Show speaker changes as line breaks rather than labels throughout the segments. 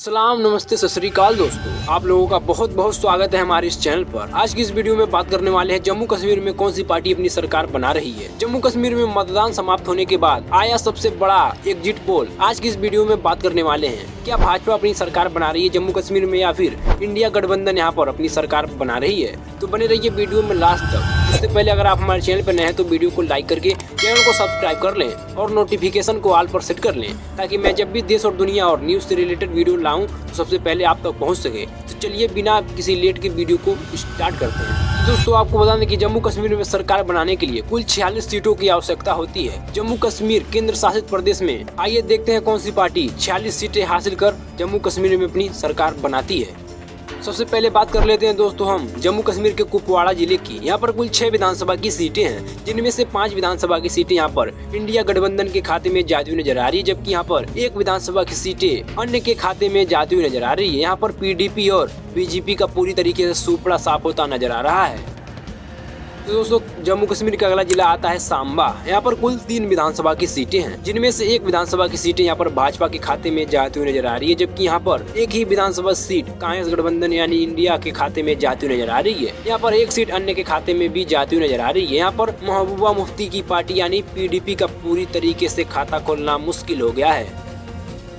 सलाम नमस्ते सत श्री अकाल दोस्तों, आप लोगों का बहुत बहुत स्वागत है हमारे इस चैनल पर। आज की इस वीडियो में बात करने वाले हैं जम्मू कश्मीर में कौन सी पार्टी अपनी सरकार बना रही है। जम्मू कश्मीर में मतदान समाप्त होने के बाद आया सबसे बड़ा एग्जिट पोल। आज की इस वीडियो में बात करने वाले हैं, क्या भाजपा अपनी सरकार बना रही है जम्मू कश्मीर में या फिर इंडिया गठबंधन यहाँ पर अपनी सरकार बना रही है। तो बने रहिए वीडियो में लास्ट तक। इससे पहले अगर आप हमारे चैनल पर नए हैं तो वीडियो को लाइक करके चैनल को सब्सक्राइब कर लें और नोटिफिकेशन को ऑल पर सेट कर लें, ताकि मैं जब भी देश और दुनिया और न्यूज से रिलेटेड वीडियो लाऊं तो सबसे पहले आप तक पहुंच सके। तो चलिए बिना किसी लेट के वीडियो को स्टार्ट करते हैं। दोस्तों, आपको बता दें कि जम्मू कश्मीर में सरकार बनाने के लिए कुल 46 सीटों की आवश्यकता होती है। जम्मू कश्मीर केंद्र शासित प्रदेश में आइए देखते हैं कौन सी पार्टी 46 सीटें हासिल कर जम्मू कश्मीर में अपनी सरकार बनाती है। सबसे पहले बात कर लेते हैं दोस्तों हम जम्मू कश्मीर के कुपवाड़ा जिले की। यहाँ पर कुल 6 विधानसभा की सीटें हैं, जिनमें से 5 विधानसभा की सीटें यहाँ पर इंडिया गठबंधन के खाते में जाती हुई नजर आ रही है, जबकि यहाँ पर एक विधानसभा की सीटें अन्य के खाते में जाती हुई नजर आ रही है। यहाँ पर पीडीपी और बीजेपी का पूरी तरीके से सुपड़ा साफ होता नजर आ रहा है। तो दोस्तों, जम्मू कश्मीर का अगला जिला आता है सांबा। यहाँ पर कुल 3 विधानसभा की सीटें हैं, जिनमें से एक विधानसभा की सीटें यहाँ पर भाजपा के खाते में जाती हुई नजर आ रही है, जबकि यहाँ पर एक ही विधानसभा सीट कांग्रेस गठबंधन यानी इंडिया के खाते में जाती हुई नजर आ रही है। यहाँ पर एक सीट अन्य के खाते में भी जाती हुई नजर आ रही है। यहाँ पर महबूबा मुफ्ती की पार्टी यानी पीडीपी का पूरी तरीके से खाता खोलना मुश्किल हो गया है।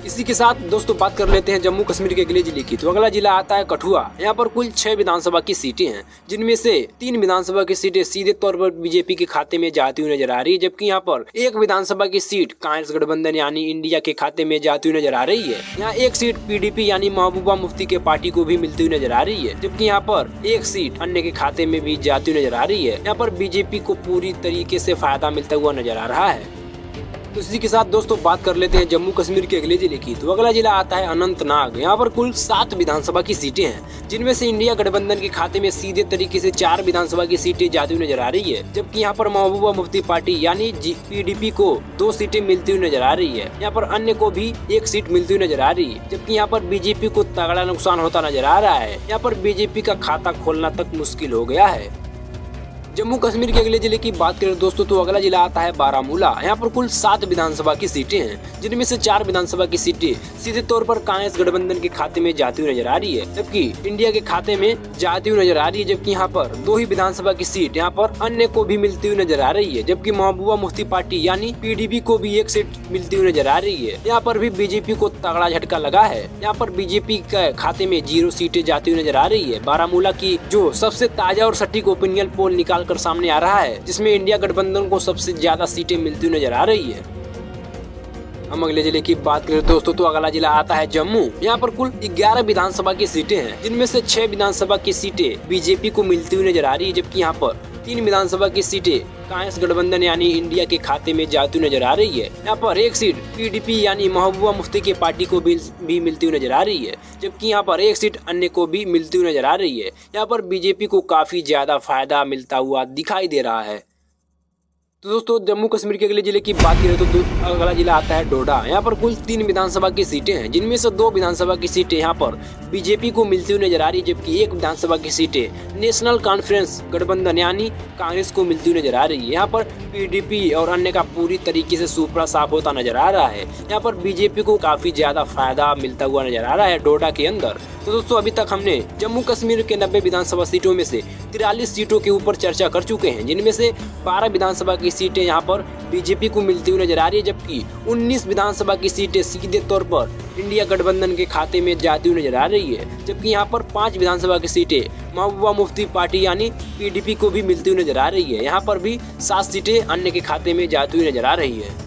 इसी के साथ दोस्तों बात कर लेते हैं जम्मू कश्मीर के अगले जिले की। तो अगला जिला आता है कठुआ। यहाँ पर कुल 6 विधानसभा की सीटें हैं, जिनमें से 3 विधानसभा की सीटें सीधे तौर पर बीजेपी के खाते में जाती हुई नजर आ रही है, जबकि यहाँ पर एक विधानसभा की सीट कांग्रेस गठबंधन यानी इंडिया के खाते में जाती हुई नजर आ रही है। यहाँ एक सीट पीडीपी यानी महबूबा मुफ्ती के पार्टी को भी मिलती हुई नजर आ रही है, जबकि यहाँ पर एक सीट अन्य के खाते में भी जाती हुई नजर आ रही है। यहाँ पर बीजेपी को पूरी तरीके से फायदा मिलता हुआ नजर आ रहा है। तो इसी के साथ दोस्तों बात कर लेते हैं जम्मू कश्मीर के अगले जिले की। तो अगला जिला आता है अनंतनाग। यहाँ पर कुल 7 विधानसभा की सीटें हैं, जिनमें से इंडिया गठबंधन के खाते में सीधे तरीके से 4 विधानसभा की सीटें जाती हुई नजर आ रही है, जबकि यहाँ पर महबूबा मुफ्ती पार्टी यानी पीडीपी को 2 सीटें मिलती हुई नजर आ रही है। यहाँ पर अन्य को भी 1 सीट मिलती हुई नजर आ रही है, जबकि यहाँ पर बीजेपी को तगड़ा नुकसान होता नजर आ रहा है। यहाँ पर बीजेपी का खाता खोलना तक मुश्किल हो गया है। जम्मू कश्मीर के अगले जिले की बात करें दोस्तों, तो अगला जिला आता है बारामूला। यहाँ पर कुल 7 विधानसभा की सीटें हैं, जिनमें से 4 विधानसभा की सीटें सीधे तौर पर कांग्रेस गठबंधन के खाते में जाती हुई नजर आ रही है, जबकि इंडिया के खाते में जाती हुई नजर आ रही है। जबकि यहाँ पर 2 ही विधानसभा की सीट यहाँ पर अन्य को भी मिलती हुई नजर आ रही है, जबकि महबूबा मुफ्ती पार्टी यानी पीडीपी को भी 1 सीट मिलती हुई नजर आ रही है। यहाँ पर भी बीजेपी को तगड़ा झटका लगा है। यहाँ पर बीजेपी के खाते में 0 सीटें जाती हुई नजर आ रही है। बारामूला की जो सबसे ताजा और सटीक ओपिनियन पोल निकाल कर सामने आ रहा है, जिसमें इंडिया गठबंधन को सबसे ज्यादा सीटें मिलती हुई नजर आ रही है। हम अगले जिले की बात करें दोस्तों, तो अगला जिला आता है जम्मू। यहाँ पर कुल 11 विधानसभा की सीटें हैं, जिनमें से 6 विधानसभा की सीटें बीजेपी को मिलती हुई नजर आ रही है, जबकि यहाँ पर 3 विधानसभा की सीटें कांग्रेस गठबंधन यानी इंडिया के खाते में जाती हुई नजर आ रही है। यहाँ पर 1 सीट पीडीपी यानी महबूबा मुफ्ती के पार्टी को भी मिलती हुई नजर आ रही है, जबकि यहाँ पर 1 सीट अन्य को भी मिलती हुई नजर आ रही है। यहाँ पर बीजेपी को काफी ज्यादा फायदा मिलता हुआ दिखाई दे रहा है। तो दोस्तों, जम्मू कश्मीर के अगले जिले की बात करें तो अगला जिला आता है डोडा। यहाँ पर कुल 3 विधानसभा की सीटें हैं, जिनमें से 2 विधानसभा की सीटें यहाँ पर बीजेपी को मिलती हुई नजर आ रही है, जबकि 1 विधानसभा की सीटें नेशनल कॉन्फ्रेंस गठबंधन यानी कांग्रेस को मिलती हुई नजर आ रही है। यहाँ पर पीडीपी और अन्य का पूरी तरीके से सुपड़ा साफ होता नजर आ रहा है। यहाँ पर बीजेपी को काफी ज्यादा फायदा मिलता हुआ नजर आ रहा है डोडा के अंदर। तो दोस्तों, अभी तक हमने जम्मू कश्मीर के 90 विधानसभा सीटों में से 43 सीटों के ऊपर चर्चा कर चुके हैं, जिनमें से 12 विधानसभा की सीटें यहाँ पर बीजेपी को मिलती हुई नजर आ रही है, जबकि 19 विधानसभा की सीटें सीधे तौर पर इंडिया गठबंधन के खाते में जाती हुई नजर आ रही है, जबकि यहाँ पर 5 विधानसभा की सीटें महबूबा मुफ्ती पार्टी यानी पीडीपी को भी मिलती हुई नजर आ रही है। यहाँ पर भी 7 सीटें अन्य के खाते में जाती हुई नजर आ रही है।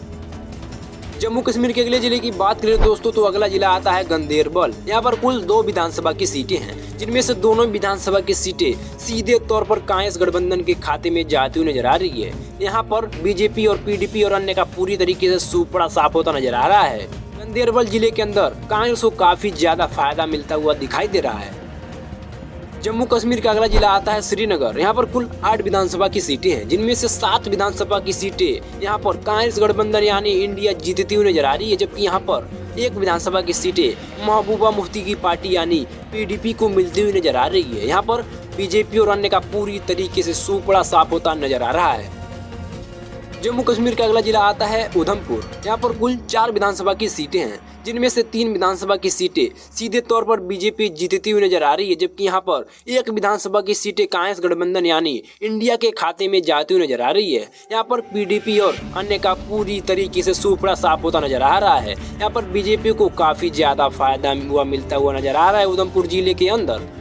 जम्मू कश्मीर के अगले जिले की बात करें दोस्तों, तो अगला जिला आता है गंदेरबल। यहाँ पर कुल 2 विधानसभा की सीटें हैं, जिनमें से दोनों विधानसभा की सीटें सीधे तौर पर कांग्रेस गठबंधन के खाते में जाती हुई नजर आ रही है। यहाँ पर बीजेपी और पीडीपी और अन्य का पूरी तरीके से सुपड़ा साफ होता नजर आ रहा है। गंदेरबल जिले के अंदर कांग्रेस को काफी ज्यादा फायदा मिलता हुआ दिखाई दे रहा है। जम्मू कश्मीर का अगला जिला आता है श्रीनगर। यहाँ पर कुल 8 विधानसभा की सीटें हैं, जिनमें से 7 विधानसभा की सीटें यहाँ पर कांग्रेस गठबंधन यानी इंडिया जीतती हुई नजर आ रही है, जबकि यहाँ पर 1 विधानसभा की सीटें महबूबा मुफ्ती की पार्टी यानी पीडीपी को मिलती हुई नजर आ रही है। यहाँ पर बीजेपी और अन्य का पूरी तरीके से सुपड़ा साफ होता नजर आ रहा है। जम्मू कश्मीर का अगला जिला आता है उधमपुर। यहाँ पर कुल 4 विधानसभा की सीटें हैं, जिनमें से 3 विधानसभा की सीटें सीधे तौर पर बीजेपी जीतती हुई नजर आ रही है, जबकि यहाँ पर 1 विधानसभा की सीटें कांग्रेस गठबंधन यानी इंडिया के खाते में जाती हुई नजर आ रही है। यहाँ पर पीडीपी और अन्य का पूरी तरीके से सूपड़ा साफ होता नजर आ रहा है। यहाँ पर बीजेपी को काफी ज्यादा फायदा मिलता हुआ नजर आ रहा है उधमपुर जिले के अंदर।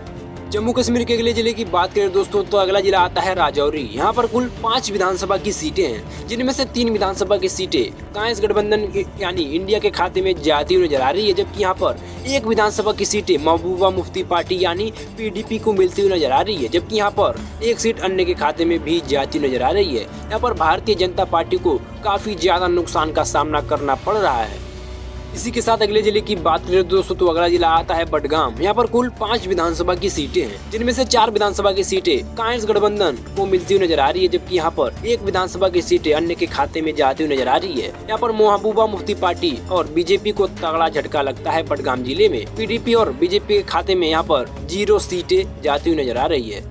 जम्मू कश्मीर के अगले जिले की बात करें दोस्तों तो अगला जिला आता है राजौरी। यहाँ पर कुल 5 विधानसभा की सीटें हैं, जिनमें से 3 विधानसभा की सीटें कांग्रेस गठबंधन यानी इंडिया के खाते में जाती हुई नजर आ रही है, जबकि यहाँ पर 1 विधानसभा की सीटें महबूबा मुफ्ती पार्टी यानी पीडीपी को मिलती हुई नजर आ रही है, जबकि यहाँ पर 1 सीट अन्य के खाते में भी जाती नजर आ रही है। यहाँ पर भारतीय जनता पार्टी को काफी ज्यादा नुकसान का सामना करना पड़ रहा है। इसी के साथ अगले जिले की बात करें दोस्तों तो अगला जिला आता है बडगाम। यहाँ पर कुल 5 विधानसभा की सीटें हैं, जिनमें से 4 विधानसभा की सीटें कांग्रेस गठबंधन को मिलती हुई नजर आ रही है, जबकि यहाँ पर 1 विधानसभा की सीटें अन्य के खाते में जाती हुई नजर आ रही है। यहाँ पर महबूबा मुफ्ती पार्टी और बीजेपी को तगड़ा झटका लगता है बडगाम जिले में। पीडीपी और बीजेपी के खाते में यहाँ पर 0 सीटें जाती हुई नजर आ रही है।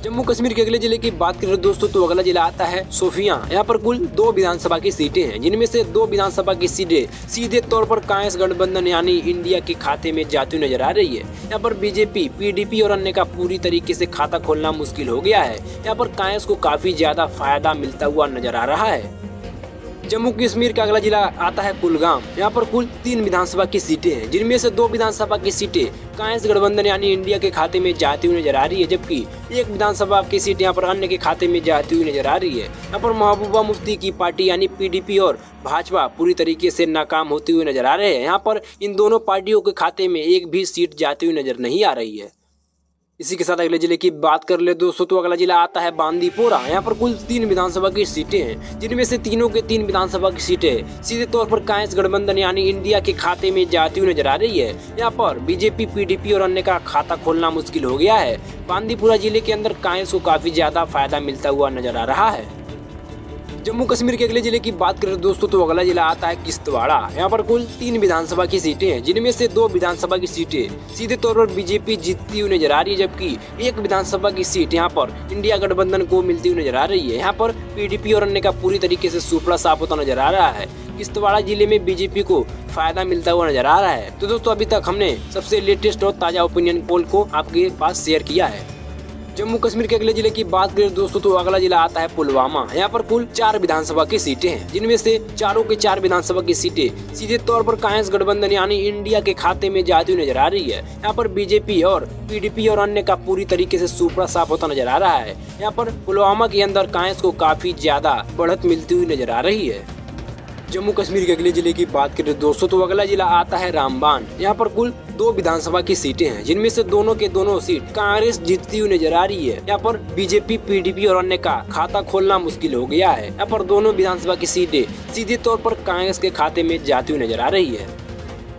जम्मू कश्मीर के अगले जिले की बात करें दोस्तों तो अगला जिला आता है शोपियां। यहाँ पर कुल 2 विधानसभा की सीटें हैं, जिनमें से 2 विधानसभा की सीटें सीधे तौर पर कांग्रेस गठबंधन यानी इंडिया के खाते में जाती हुई नजर आ रही है। यहाँ पर बीजेपी, पीडीपी और अन्य का पूरी तरीके से खाता खोलना मुश्किल हो गया है। यहाँ पर कांग्रेस को काफी ज्यादा फायदा मिलता हुआ नजर आ रहा है। जम्मू कश्मीर का अगला जिला आता है कुलगाम। यहाँ पर कुल 3 विधानसभा की सीटें हैं, जिनमें से 2 विधानसभा की सीटें कांग्रेस गठबंधन यानी इंडिया के खाते में जाती हुई नजर आ रही है, जबकि 1 विधानसभा की सीट यहाँ पर अन्य के खाते में जाती हुई नजर आ रही है। यहाँ पर महबूबा मुफ्ती की पार्टी यानी पीडीपी और भाजपा पूरी तरीके से नाकाम होती हुई नजर आ रहे हैं। यहाँ पर इन दोनों पार्टियों के खाते में एक भी सीट जाती हुई नजर नहीं आ रही है। इसी के साथ अगले जिले की बात कर ले दोस्तों तो अगला जिला आता है बांदीपोरा। यहाँ पर कुल 3 विधानसभा की सीटें हैं, जिनमें से तीनों के 3 विधानसभा की सीटें सीधे तौर पर कांग्रेस गठबंधन यानी इंडिया के खाते में जाती हुई नजर आ रही है। यहाँ पर बीजेपी, पीडीपी और अन्य का खाता खोलना मुश्किल हो गया है। बांदीपोरा जिले के अंदर कांग्रेस को काफी ज्यादा फायदा मिलता हुआ नजर आ रहा है। जम्मू कश्मीर के अगले जिले की बात करें दोस्तों तो अगला जिला आता है किश्तवाड़ा। यहाँ पर कुल 3 विधानसभा की सीटें हैं, जिनमें से 2 विधानसभा की सीटें सीधे तौर पर बीजेपी जीतती हुई नजर आ रही है, जबकि 1 विधानसभा की सीट यहाँ पर इंडिया गठबंधन को मिलती हुई नजर आ रही है। यहाँ पर पीडीपी और अन्य का पूरी तरीके से सूपड़ा साफ होता नजर आ रहा है। किश्तवाड़ा जिले में बीजेपी को फायदा मिलता हुआ नजर आ रहा है। तो दोस्तों अभी तक हमने सबसे लेटेस्ट और ताजा ओपिनियन पोल को आपके पास शेयर किया है। जम्मू कश्मीर के अगले जिले की बात करें दोस्तों तो अगला जिला आता है पुलवामा। यहाँ पर कुल 4 विधानसभा की सीटें हैं, जिनमें से चारों के 4 विधानसभा की सीटें सीधे तौर पर कांग्रेस गठबंधन यानी इंडिया के खाते में जाती हुई नजर आ रही है। यहाँ पर बीजेपी और पीडीपी और अन्य का पूरी तरीके से सूपड़ा साफ होता नजर आ रहा है। यहाँ पर पुलवामा के अंदर कांग्रेस को काफी ज्यादा बढ़त मिलती हुई नजर आ रही है। जम्मू कश्मीर के अगले जिले की बात करें दोस्तों तो अगला जिला आता है रामबान। यहाँ पर कुल 2 विधानसभा की सीटें हैं, जिनमें से दोनों के दोनों सीट कांग्रेस जीतती हुई नजर आ रही है। यहाँ पर बीजेपी, पीडीपी और अन्य का खाता खोलना मुश्किल हो गया है। यहाँ पर दोनों विधानसभा की सीटें सीधे तौर पर कांग्रेस के खाते में जाती हुई नजर आ रही है।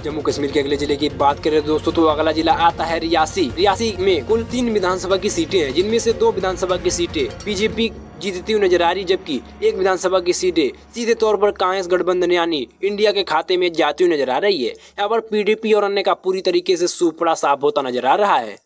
जम्मू कश्मीर के अगले जिले की बात करें दोस्तों तो अगला जिला आता है रियासी। रियासी में कुल 3 विधानसभा की सीटें हैं, जिनमें से 2 विधानसभा की सीटें बीजेपी जीतती हुई नजर आ रही, जबकि 1 विधानसभा की सीटें सीधे तौर पर कांग्रेस गठबंधन यानी इंडिया के खाते में जाती हुई नजर आ रही है। यहाँ पर पीडीपी और अन्य का पूरी तरीके से सूपड़ा साफ होता नजर आ रहा है।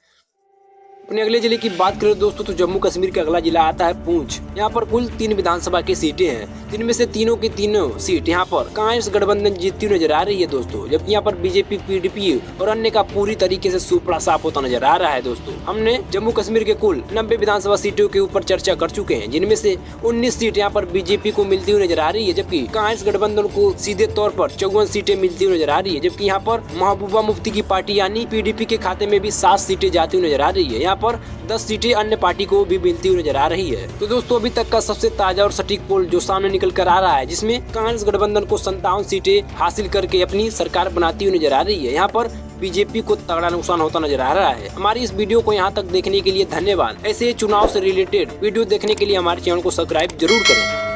अपने अगले जिले की बात करें दोस्तों तो जम्मू कश्मीर का अगला जिला आता है पूंछ। यहाँ पर कुल 3 विधानसभा की सीटें हैं, जिनमें से तीनों की तीनों सीट यहाँ पर कांग्रेस गठबंधन जीतती हुई नजर आ रही है दोस्तों, जबकि यहाँ पर बीजेपी, पीडीपी और अन्य का पूरी तरीके से सूपड़ा साफ होता नजर आ रहा है। दोस्तों हमने जम्मू कश्मीर के कुल 90 विधानसभा सीटों के ऊपर चर्चा कर चुके हैं, जिनमें से 19 सीट यहाँ पर बीजेपी को मिलती हुई नजर आ रही है, जबकि कांग्रेस गठबंधन को सीधे तौर पर 54 सीटें मिलती हुई नजर आ रही है, जबकि यहाँ पर महबूबा मुफ्ती की पार्टी यानी पीडीपी के खाते में भी 7 सीटें जाती हुई नजर आ रही है। यहाँ पर 10 सीटें अन्य पार्टी को भी मिलती हुई नजर आ रही है। तो दोस्तों अभी तक का सबसे ताजा और सटीक पोल जो सामने निकल कर आ रहा है, जिसमें कांग्रेस गठबंधन को 57 सीटें हासिल करके अपनी सरकार बनाती हुई नजर आ रही है। यहाँ पर बीजेपी को तगड़ा नुकसान होता नजर आ रहा है। हमारी इस वीडियो को यहाँ तक देखने के लिए धन्यवाद। ऐसे चुनाव से रिलेटेड वीडियो देखने के लिए हमारे चैनल को सब्सक्राइब जरूर करें।